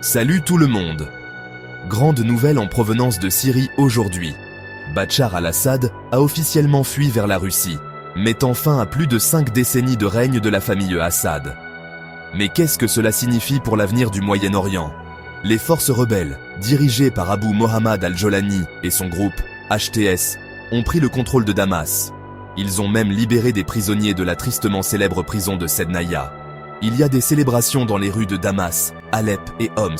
Salut tout le monde! Grande nouvelle en provenance de Syrie aujourd'hui. Bachar al-Assad a officiellement fui vers la Russie, mettant fin à plus de 5 décennies de règne de la famille Assad. Mais qu'est-ce que cela signifie pour l'avenir du Moyen-Orient? Les forces rebelles, dirigées par Abu Mohammad al-Jolani et son groupe, HTS, ont pris le contrôle de Damas. Ils ont même libéré des prisonniers de la tristement célèbre prison de Sednaya. Il y a des célébrations dans les rues de Damas, Alep et Homs.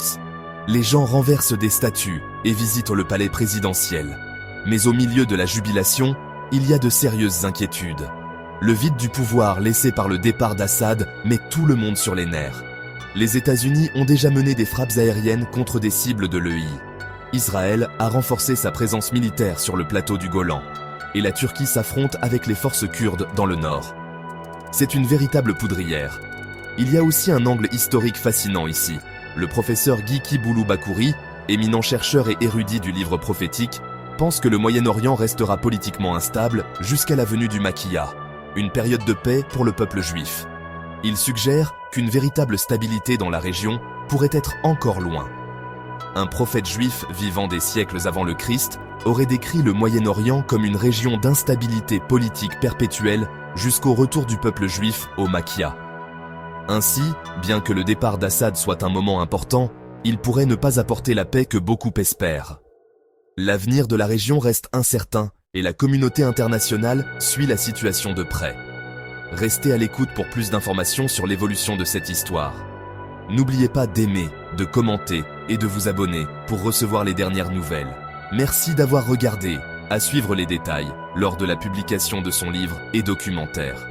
Les gens renversent des statues et visitent le palais présidentiel. Mais au milieu de la jubilation, il y a de sérieuses inquiétudes. Le vide du pouvoir laissé par le départ d'Assad met tout le monde sur les nerfs. Les États-Unis ont déjà mené des frappes aériennes contre des cibles de l'EI. Israël a renforcé sa présence militaire sur le plateau du Golan. Et la Turquie s'affronte avec les forces kurdes dans le nord. C'est une véritable poudrière. Il y a aussi un angle historique fascinant ici. Le professeur Guy Kiboulou-Bakouri, éminent chercheur et érudit du livre prophétique, pense que le Moyen-Orient restera politiquement instable jusqu'à la venue du Maquia, une période de paix pour le peuple juif. Il suggère qu'une véritable stabilité dans la région pourrait être encore loin. Un prophète juif vivant des siècles avant le Christ aurait décrit le Moyen-Orient comme une région d'instabilité politique perpétuelle jusqu'au retour du peuple juif au Maquia. Ainsi, bien que le départ d'Assad soit un moment important, il pourrait ne pas apporter la paix que beaucoup espèrent. L'avenir de la région reste incertain et la communauté internationale suit la situation de près. Restez à l'écoute pour plus d'informations sur l'évolution de cette histoire. N'oubliez pas d'aimer, de commenter et de vous abonner pour recevoir les dernières nouvelles. Merci d'avoir regardé. À suivre les détails lors de la publication de son livre et documentaire.